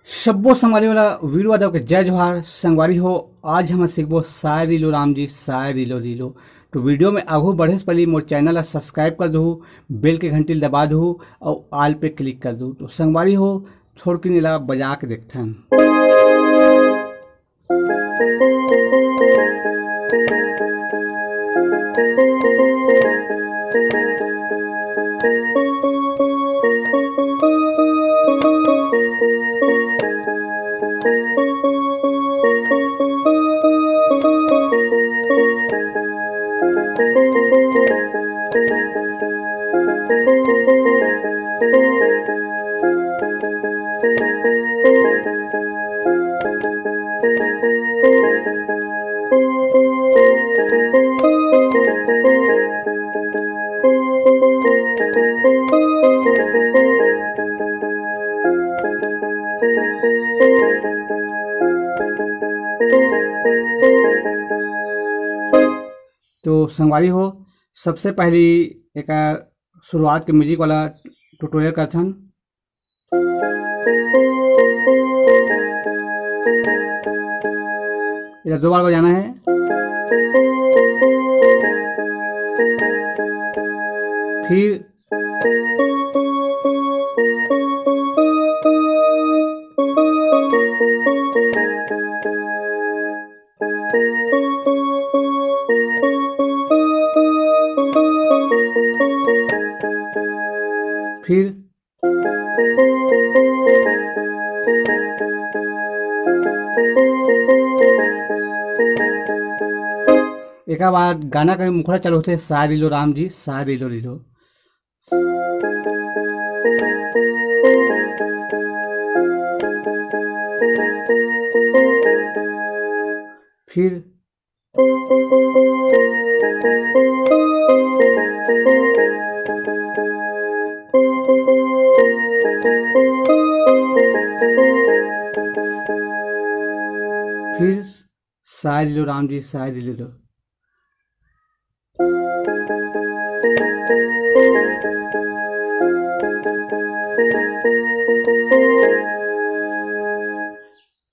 शब्बो संगवारी वाला वीडियो वाला के जय जोहार संगवारी हो। आज हम सीखबो साय दिलो राम जी साय दिलो दिलो। तो वीडियो में आगू बढ़े से पहले मोर चैनल ला सब्सक्राइब कर दो, बेल के घंटी दबा दो और आल पे क्लिक कर दो। तो संगवारी हो थोड़ की नीला बजा के देखथन। तो संगवारी हो सबसे पहली एक शुरुआत के म्यूजिक वाला ट्यूटोरियल करथन। इधर दो बार बजाना है। फिर फिर एक बार गाना का मुखड़ा चालू होते साय दिलो राम जी साय दिलो दिलो। फिर फिर साय दिलो राम जी साय दिलो।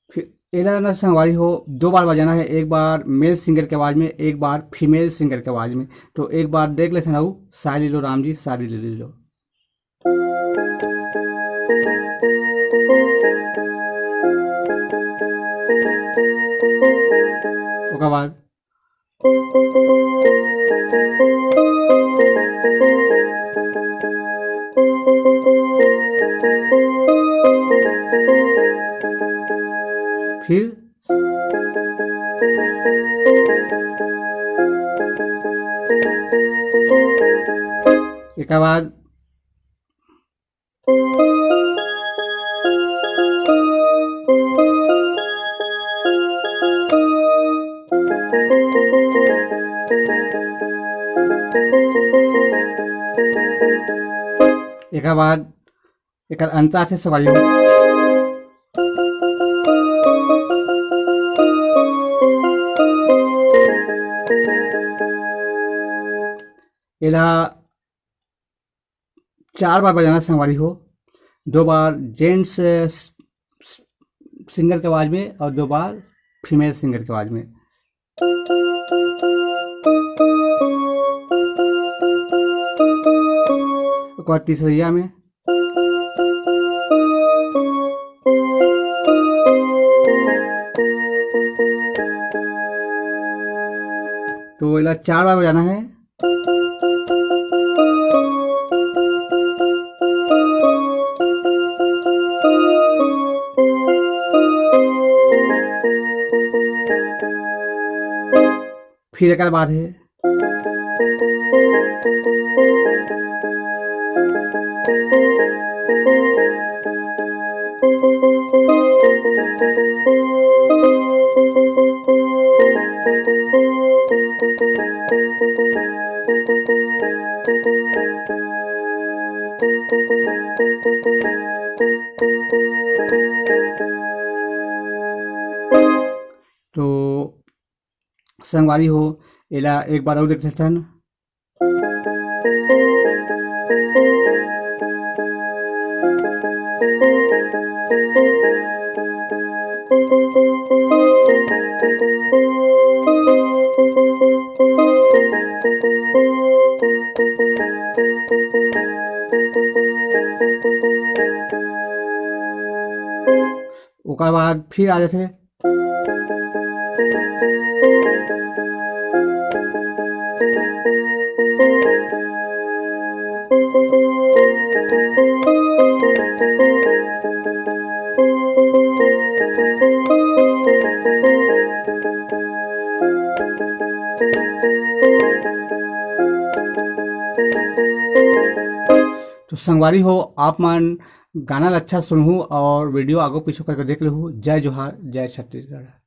फिर एला ना संगवारी हो दो बार बजाना है, एक बार मेल सिंगर के आवाज में, एक बार फीमेल सिंगर के आवाज में। तो एक बार देख ले सुनाऊ साय दिलो राम जी साय दिलो दिलो। ओकर बाद फिर एक बाद एक बाद एक अंतरा से सवारी हो। एला चार बार बजाना संगवारी हो, दो बार जेंट्स सिंगर के आवाज में और दो बार फीमेल सिंगर के आवाज में। एक बार तीसरिया में। तो एला चार बार बजाना है। फिर एक बात है तो संगवारी हो एला एक बार और देख सकथन। ओकर बाद फिर आ जाथे तो संगवारी हो आप मन गाना ला अच्छा सुनहु और वीडियो आगो पीछू करके देख लहू। जय जोहार, जय छत्तीसगढ़।